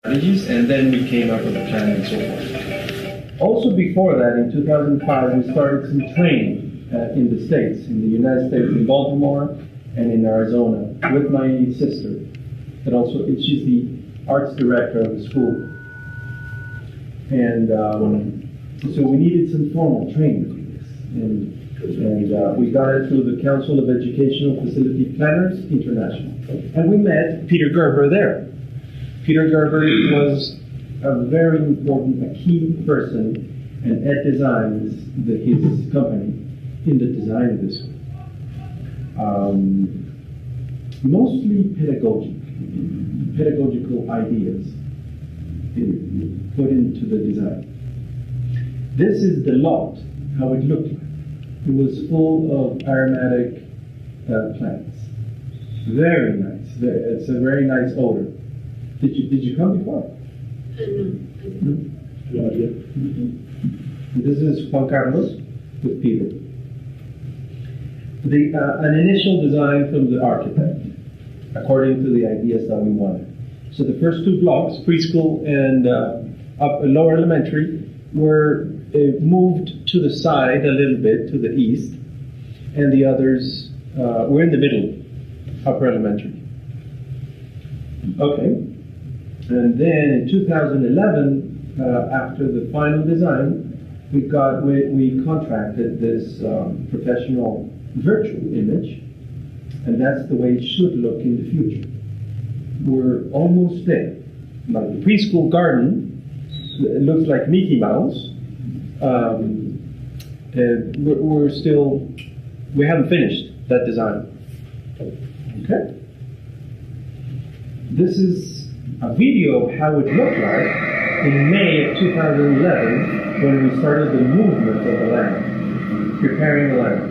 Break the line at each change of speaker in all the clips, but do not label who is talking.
strategies, and then we came up with a plan and so forth. Also before that, in 2005, we started some training in the States, in the United States, in Baltimore and in Arizona, with my sister. But also, she's the arts director of the school. And so we needed some formal training for this. And we got it through the Council of Educational Facility Planners International. And we met Peter Gerber there. Peter Gerber was a very important, a key person, and Ed Designs, his company, in the design of this school. Mostly pedagogical ideas put into the design. This is the lot, how it looked like. It was full of aromatic plants. Very nice. It's a very nice odor. Did you come before? No. This is Juan Carlos with Peter. An initial design from the architect, according to the ideas that we wanted. So the first two blocks, preschool and lower elementary, were moved to the side a little bit, to the east, and the others were in the middle, upper elementary. Okay. And then in 2011, after the final design, we contracted this professional virtual image, and that's the way it should look in the future. We're almost there. Like the preschool garden, it looks like Mickey Mouse. We haven't finished that design. Okay. This is a video of how it looked like in May of 2011 when we started the movement of the land, preparing the land.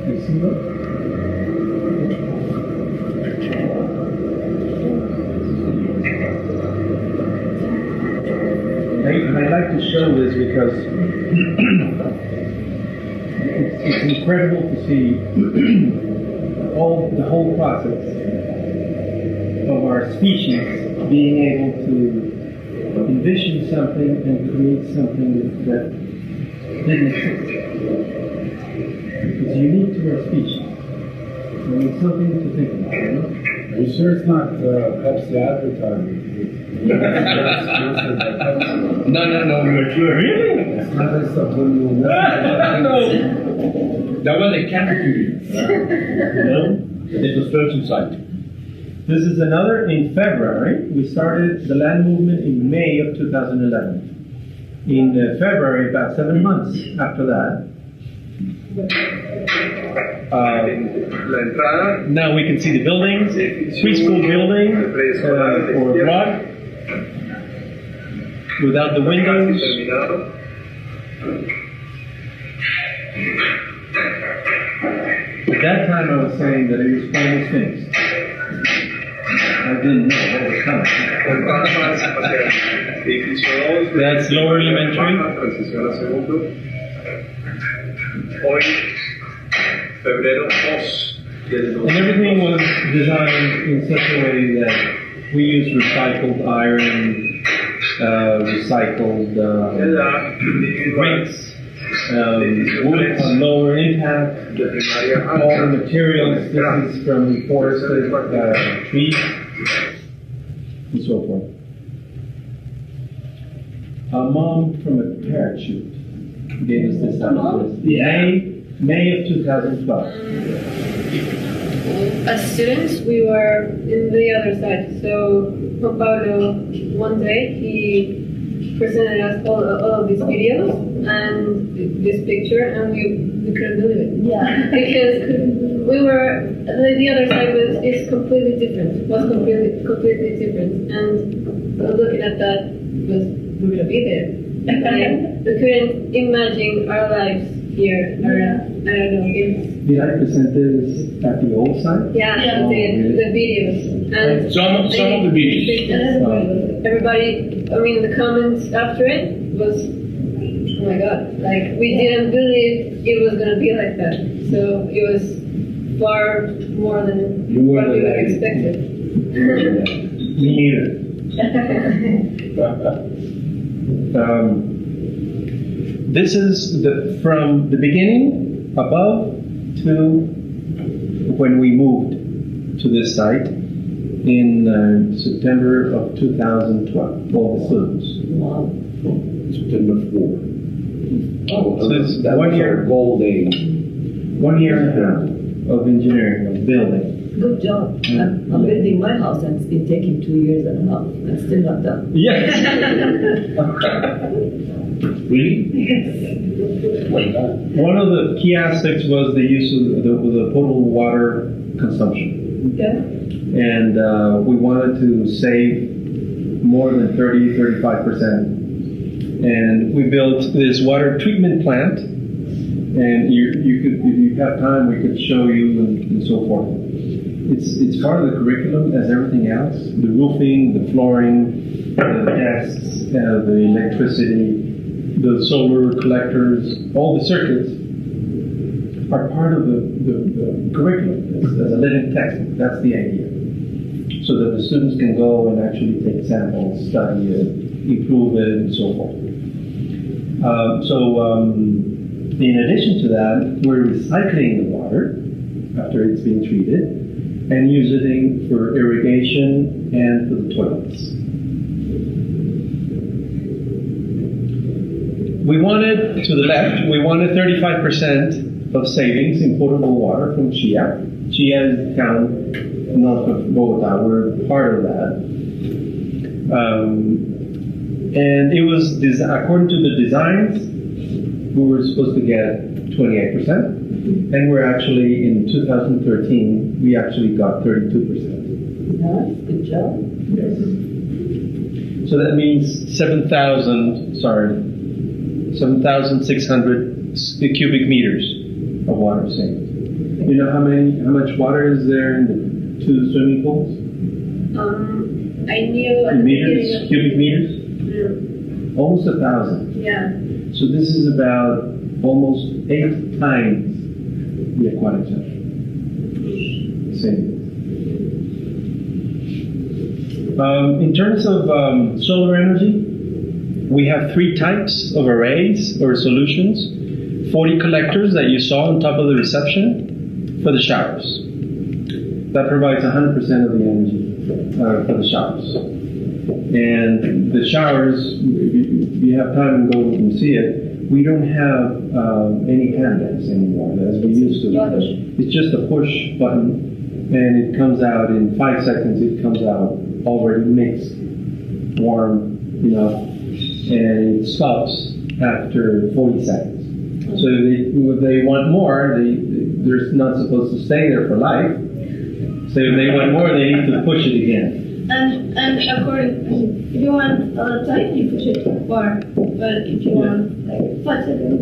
You see that? I like to show this because it's incredible to see the whole process of our species being able to envision something and create something that didn't exist. It's unique to our species. And it's something to think about, you know?
Are you sure it's not Pepsi advertising?
No. Really?
It's not a subliminal
No. That was a caricature.
No?
It was first inside.
This is another in February. We started the land movement in May of 2011. In February, about 7 months after that, now we can see the buildings, preschool building or a block without the windows. At that time I was saying that it was almost finished. I didn't know what was coming. That's lower elementary. And everything was designed in such a way that we used recycled iron, recycled bricks, wood on lower impact, all the materials. This is from forested trees, and so forth. A mom from a parachute gave us this idea. May of 2012.
As students, we were in the other side. So Juan Pablo, one day, he presented us all of these videos and this picture, and we couldn't believe it.
Yeah.
Because we were, the other side is completely different. Was completely different. And looking at that, we're gonna be there. And we couldn't imagine our lives here around, I don't know.
Did I present this at the old site?
Yeah, the videos. And
some of the videos.
Everybody, I mean, the comments after it was oh my God, like we didn't believe it was gonna be like that. So it was far more than
You were
what we
the-
would expected.
Me neither. This is from the beginning above to when we moved to this site in September of 2012. All the students.
September 4. Oh,
So it's
that
1
was
year.
our gold age.
1 year and a half of engineering, of building.
Good job. I'm building my house and it's been taking 2 years and a half. I'm still not done.
Yes.
Really?
One of the key aspects was the use of the potable water consumption.
Okay.
And we wanted to save more than 35%. And we built this water treatment plant. And you could, if you have time, we could show you and so forth. It's part of the curriculum as everything else. The roofing, the flooring, the desks, the electricity, the solar collectors, all the circuits are part of the curriculum as a living textbook. That's the idea. So that the students can go and actually take samples, study it, improve it, and so forth. In addition to that, we're recycling the water after it's been treated and using it for irrigation and for the toilets. We wanted, to the left, we wanted 35% of savings in potable water from Chia. Chia is the town north of Bogota. We're part of that. And it was, according to the designs, we were supposed to get 28%. And we're actually, in 2013, we actually got 32%.
Nice. Good job.
Yes. So that means 7,600 cubic meters of water saved. You know how much water is there in the two swimming pools?
I knew at
In
the
meters,
beginning.
cubic meters? Almost 1,000.
Yeah.
So this is about almost 8 times the aquatic center. Same. In terms of solar energy, we have 3 types of arrays or solutions. 40 collectors that you saw on top of the reception for the showers. That provides 100% of the energy for the showers. And the showers, if you have time and go and see it, we don't have any candles anymore as we used to. It's just a push button and it comes out in 5 seconds. It comes out already mixed, warm enough, and it stops after 40 seconds. So if they want more, they're not supposed to stay there for life. So if they want more, they need to push it again.
And according, if you want a lot of time, you push it far. But if you want like 5 seconds,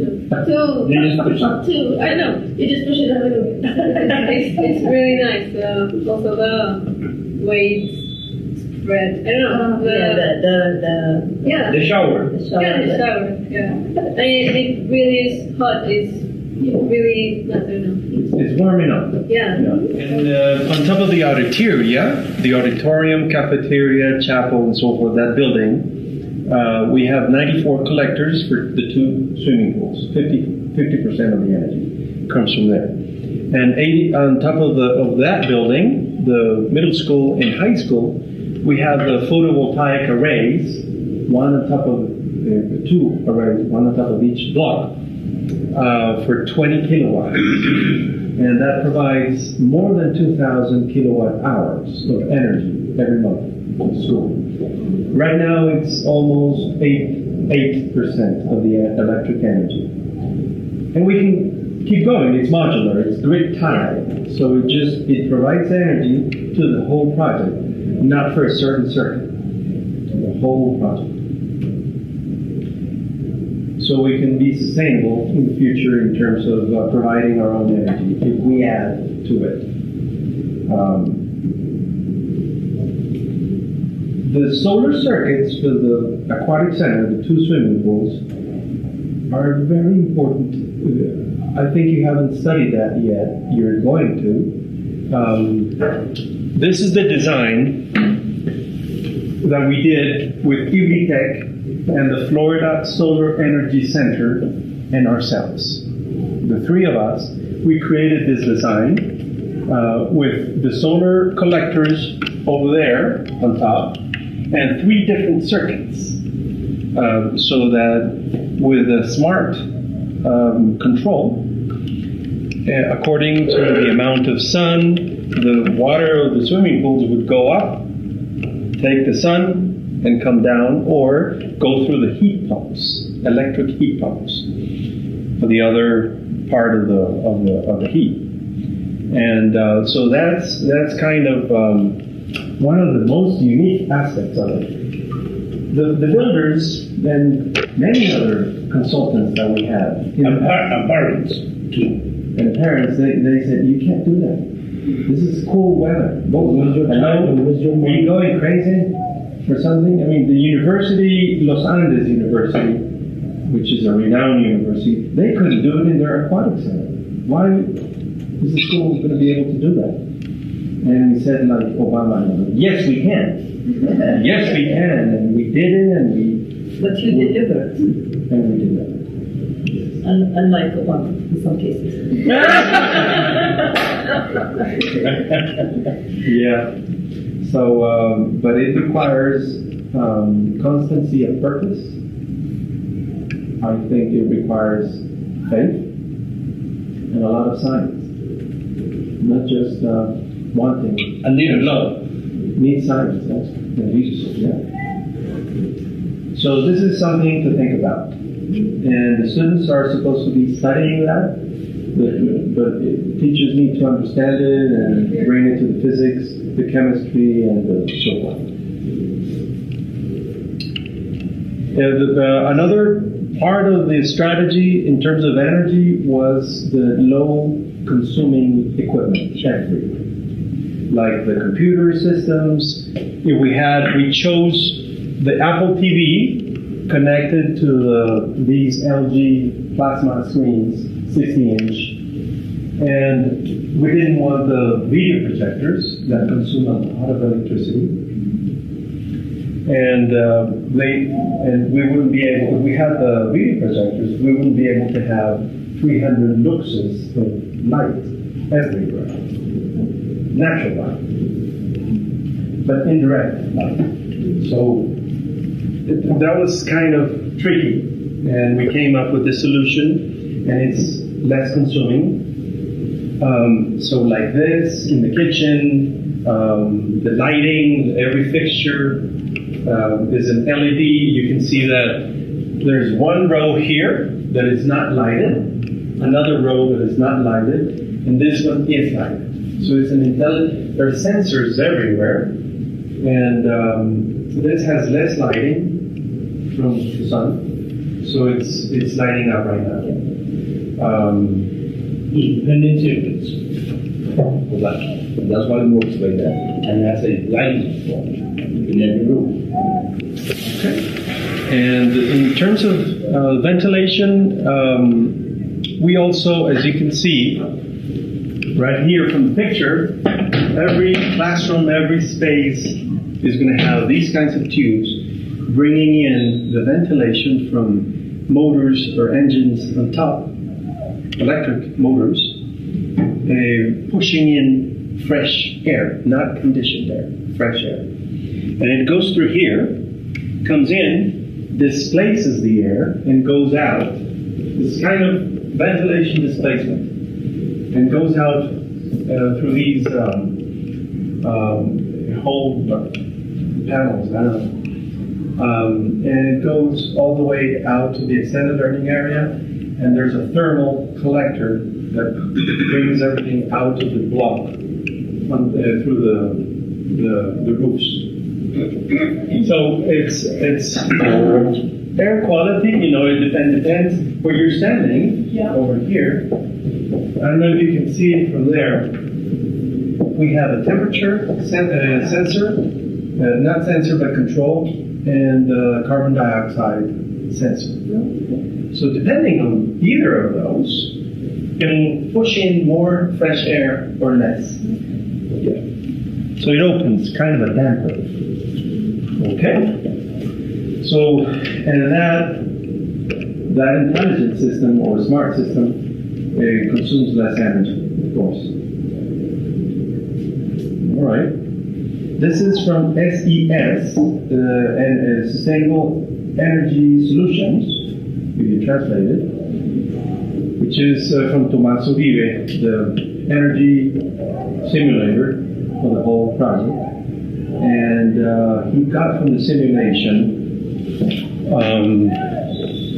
two, I don't know, you just push it a little bit. it's really nice. Also the weight spread. I don't know.
Yeah,
The shower.
the shower.
Yeah, the shower. Yeah. And it really is hot. It's really, I don't know.
It's warm enough.
Yeah.
And on top of the auditorium, cafeteria, chapel, and so forth, that building, we have 94 collectors for the 2 swimming pools. 50% of the energy comes from there. And 80 on top of that building, the middle school and high school, we have the photovoltaic arrays, one on top of 2 arrays, one on top of each block, for 20 kilowatts. And that provides more than 2,000 kilowatt hours of energy every month for the school. Right now, it's almost 8% of the electric energy. And we can keep going. It's modular. It's grid tied. So it provides energy to the whole project, not for a certain circuit. The whole project. So we can be sustainable in the future in terms of providing our own energy if we add to it. The solar circuits for the aquatic center, the 2 swimming pools, are very important. I think you haven't studied that yet. You're going to. This is the design that we did with Tech and the Florida Solar Energy Center and ourselves. The three of us, we created this design with the solar collectors over there on top and 3 different circuits. So that with a smart control, according to the amount of sun, the water of the swimming pools would go up, take the sun, and come down, or go through the heat pumps, electric heat pumps, for the other part of the heat. And so that's kind of one of the most unique aspects of it. The builders and many other consultants that we have,
And parents, too.
and parents, they said, you can't do that. This is cool weather. Are you going crazy for something? I mean, the university, Los Andes University, which is a renowned university, they couldn't do it in their aquatic center. Why is the school going to be able to do that? And we said, like Obama, yes, we can. Yes, we can. And we did it, and we...
But you delivered,
And we did that.
unlike Obama in some cases.
Yeah. So, but it requires constancy of purpose. I think it requires faith and a lot of science. Not just wanting.
And need love.
Need science, yes. And leadership, yeah. So this is something to think about. And the students are supposed to be studying that, but teachers need to understand it and bring it to the physics, the chemistry, and so forth. Another part of the strategy in terms of energy was the low consuming equipment, like the computer systems. We chose the Apple TV connected to these LG plasma screens, 60-inch, and we didn't want the video projectors that consume a lot of electricity. And we wouldn't be able, if we had the video projectors, we wouldn't be able to have 300 luxes of light everywhere. Natural light, but indirect light. So that was kind of tricky, and we came up with the solution, and it's less consuming. So like this in the kitchen, the lighting, every fixture is an LED. You can see that there's one row here that is not lighted, another row that is not lighted, and this one is lighted. So it's an intelligent, there are sensors everywhere, and this has less lighting from the sun, so it's lighting up right now.
Independent circuits.
That's why it works like that.
And that's a lighting in every room.
And in terms of ventilation, we also, as you can see, right here from the picture, every classroom, every space is going to have these kinds of tubes bringing in the ventilation from motors or engines on top, electric motors, pushing in fresh air, not conditioned air, fresh air. And it goes through here, comes in, displaces the air, and goes out. This kind of ventilation displacement, and goes out through these whole panels, I don't know. And it goes all the way out to the extended learning area, and there's a thermal collector that brings everything out of the block through the roofs. So it's air quality, it depends where you're standing, over here. I don't know if you can see it from there. We have a temperature sensor, not sensor but control, and carbon dioxide sensor. So depending on either of those, can push in more fresh air or less. Yeah. So it opens kind of a damper. Okay? So, and that intelligent system or smart system consumes less energy, of course. All right. This is from SES, and Sustainable Energy Solutions, if you translate it, which is from Tommaso Vive, the energy simulator for the whole project. And he got from the simulation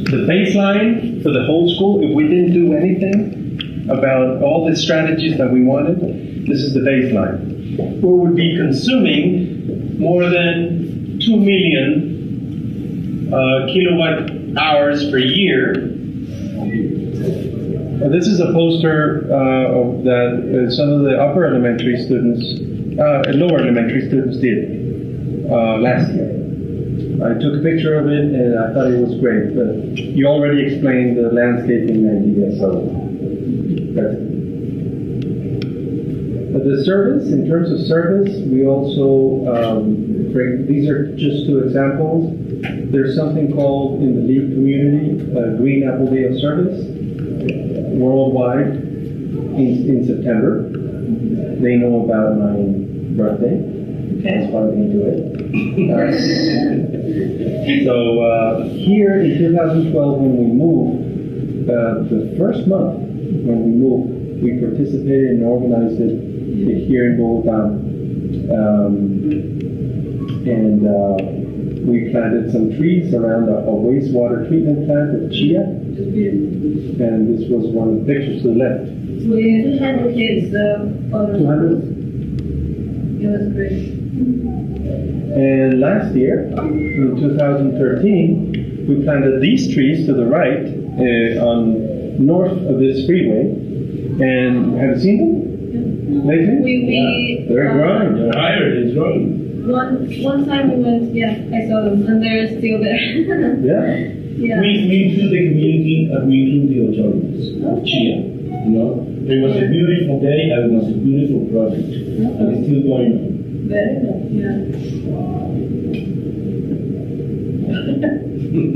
the baseline for the whole school. If we didn't do anything about all the strategies that we wanted, this is the baseline. We would be consuming more than 2 million kilowatt hours per year. This is a poster of that some of the upper elementary students, lower elementary students did last year. I took a picture of it and I thought it was great, but you already explained the landscaping idea, so that's it. But the service, in terms of service, we also, these are just two examples. There's something called in the LEAD community, Green Apple Day of Service, worldwide in September. They know about my birthday. That's why we do it. So here in 2012, when we moved, the first month when we moved, we participated and organized it here in Bogota, and we planted some trees around a wastewater treatment plant at Chia, and this was one of the pictures to the left.
We had the kids,
200?
it was great.
And last year, in 2013, we planted these trees to the right on north of this freeway. And have you seen them lately? They're growing.
They're higher, it's growing.
One time we went, I saw them, and they're still there.
Yeah.
Yeah.
We include the community and we include the authorities. Chia, you know. It was a beautiful day and it was a beautiful project. And it's still going on.
Very good, yeah.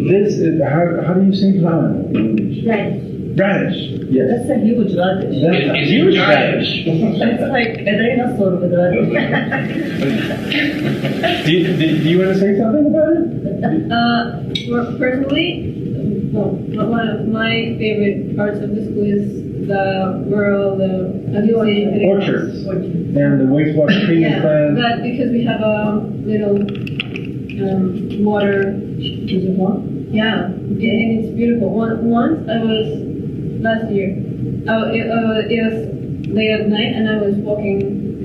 This is, how do you say flower in English?
Radish.
Radish. Yes.
That's a huge radish.
That's a huge radish.
It's like a dinosaur with radish.
do you want to say something about it?
Personally, one of my favorite parts of the school is where all the
Orchards. And the wastewater treatment plant.
but because we have a little water. Yeah, and it's beautiful. Once I was last year. It was late at night, and I was walking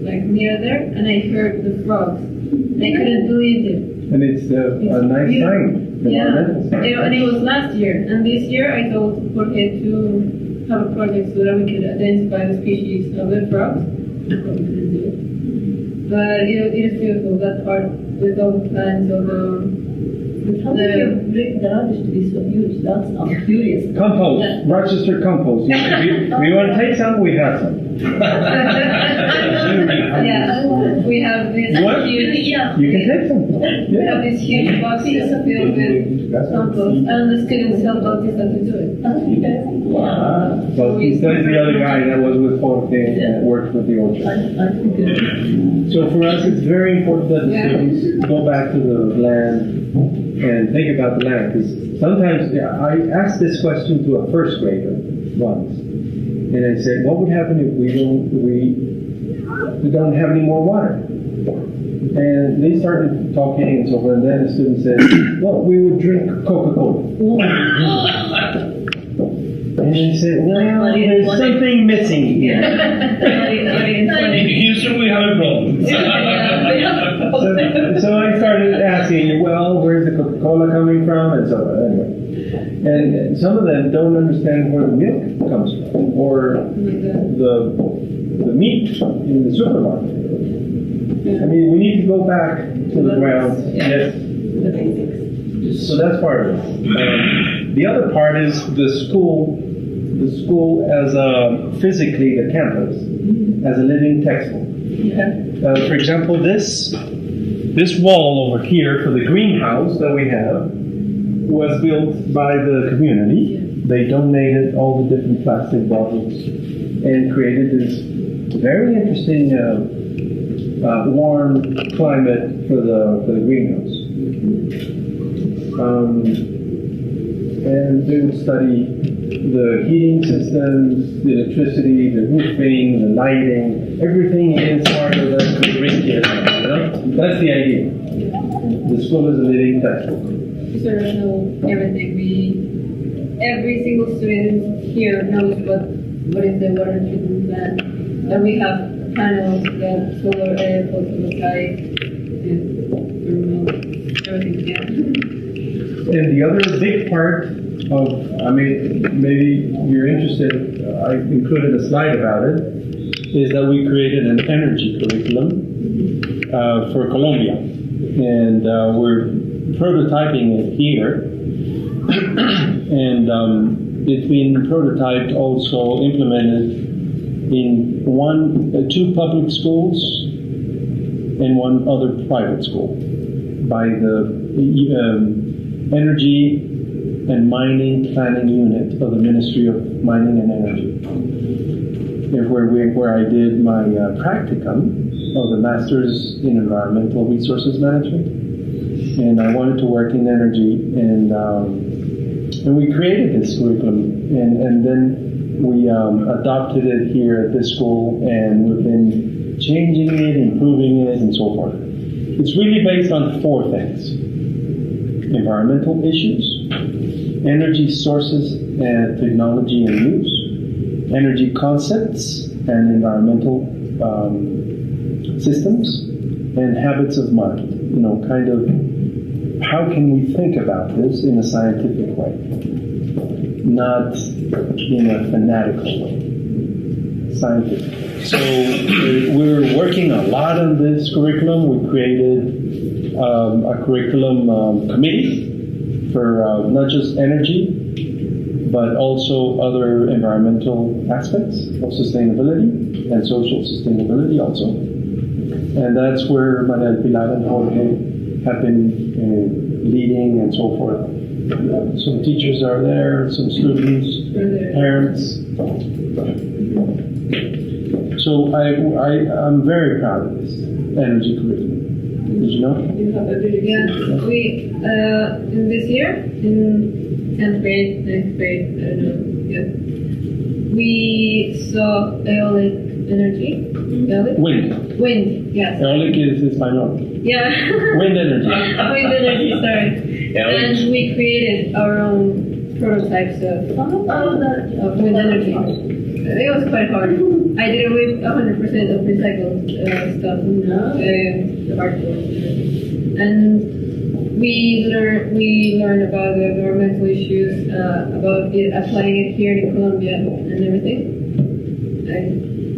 like near there, and I heard the frogs. And I couldn't believe it.
And it's a nice
beautiful.
sign.
Yeah,
Sign.
and it was last year, and this year I told Jorge to have a project so that we could identify the species of the frogs. But it is beautiful, that part with all the plants, all the.
How did you bring the radish to be so huge? I'm curious.
Compost,
Yeah.
Rochester compost. We want to take some, we have some.
Yeah, we have this
What?
huge. Yeah.
You can take some.
We have
Yeah.
these huge boxes filled with compost, and the students help out us to do it.
Well, instead of the other guy that was with Jorge and worked with the orchard.
I think it's
So for us, it's very important that the
Yeah.
students go back to the land and think about the land. Because sometimes, I asked this question to a first grader once, and I said, "What would happen if we don't have any more water?" And they started talking and so forth. And then the student said, "Well, we would drink Coca-Cola." And they said, "Well, there's something missing here."
In Houston, we have a problem.
So I started asking, well, where's the Coca-Cola coming from? And so anyway. And some of them don't understand where the milk comes from, or the meat in the supermarket. I mean, we need to go back to the ground. Yes.
the basics.
So that's part of it. The other part is the school as physically the campus, as a living textbook. For example, this wall over here for the greenhouse that we have was built by the community. They donated all the different plastic bottles and created this very interesting warm climate for the greenhouse. And they would study the heating systems, the electricity, the roofing, the lighting, everything is part of that to bring here. You know? That's the idea. The school is a living textbook.
We sort of know everything. Every single student here knows what is the water treatment plant, and we have panels that solar, photovoltaic, everything together.
And the other big part of, maybe you're interested, I included a slide about it, is that we created an energy curriculum for Colombia. And we're prototyping it here. And it's been prototyped, also implemented in two public schools and one other private school by the Energy and Mining Planning Unit of the Ministry of Mining and Energy, where I did my practicum of the Master's in Environmental Resources Management, and I wanted to work in energy, and we created this curriculum, and then we adopted it here at this school, and we've been changing it, improving it, and so forth. It's really based on four things: environmental issues, energy sources and technology and use, energy concepts and environmental systems, and habits of mind. Kind of how can we think about this in a scientific way, not in a fanatical way, scientific. So we're working a lot on this curriculum. We created a curriculum committee for not just energy, but also other environmental aspects of sustainability and social sustainability also. And that's where Maria Pilar and Jorge have been leading and so forth. Some teachers are there, some students, parents. So I'm very proud of this energy curriculum. Did you know?
Yeah, we in this year, in 10th grade, 9th grade, I don't know, yeah, we saw aeolic energy. Wind, yes.
Aeolic is minority.
Yeah.
Wind energy.
Wind energy, sorry. And we created our own prototypes of wind energy. It was quite hard. I did it with 100% of recycled stuff, the articles. And we learned about the environmental issues, about applying it here in Colombia and everything.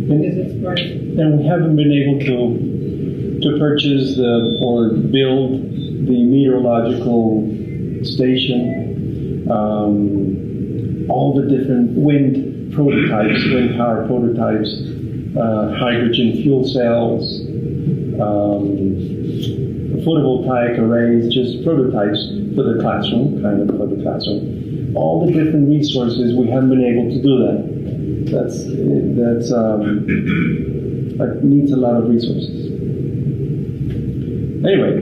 And we haven't been able to purchase or build the meteorological station, all the different wind prototypes, wind power prototypes, hydrogen fuel cells, photovoltaic arrays, just prototypes for the classroom, all the different resources. We haven't been able to do that. That needs a lot of resources. Anyway,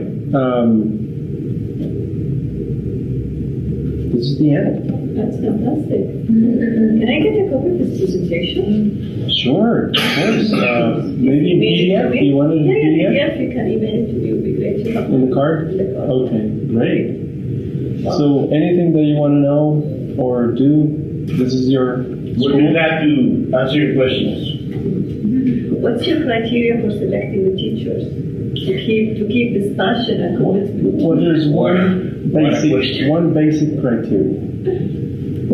this is the end.
That's fantastic. Can I get a copy of this presentation?
Sure, of course. Maybe in PDF? You want it in PDF?
Yes, you can email it to me. It would be great to have
In the card?
In the card.
Okay, great. So anything that you want to know or do, this is your
We'll be glad to answer your questions.
What's your criteria for selecting the teachers to keep this passion and commitment?
Well, there's one basic criteria: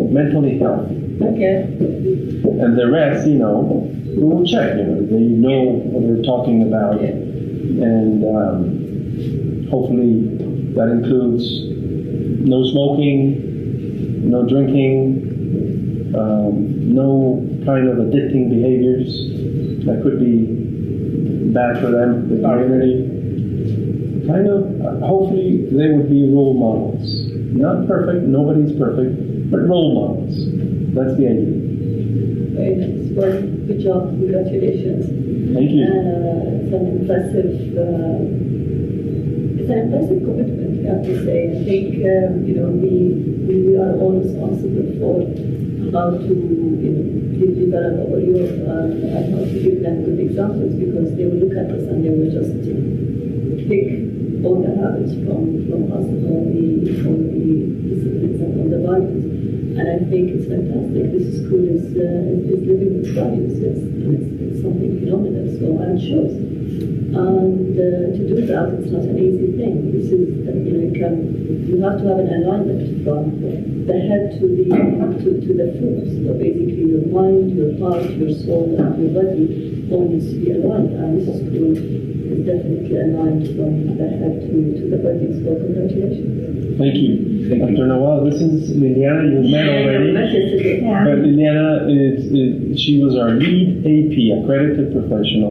mentally healthy.
Okay.
And the rest, we will check. They know what they're talking about, and hopefully that includes no smoking, no drinking, no kind of addicting behaviors that could be bad for them, the community. Kind of, hopefully they would be role models. Not perfect, nobody's perfect, but role models. That's the idea.
Very nice. Well, good job. Congratulations.
Thank you.
It's an impressive commitment, you have to say. I think, we are all responsible for how to, develop our youth and how to give them good examples, because they will look at us and they will just pick all the habits from us, all the disciplines and all the values. And I think it's fantastic. This school is living with values. It's something phenomenal. So I'm sure. And to do that, it's not an easy thing. This is, you have to have an alignment from the head to the foot. So basically, your mind, your heart, your soul, and your body all needs to be aligned. And this school is definitely aligned from the head to the body. So congratulations.
Thank you. Dr. Noel, this is Liliana, you've met already.
Yeah.
But Liliana, she was our lead AP, accredited professional.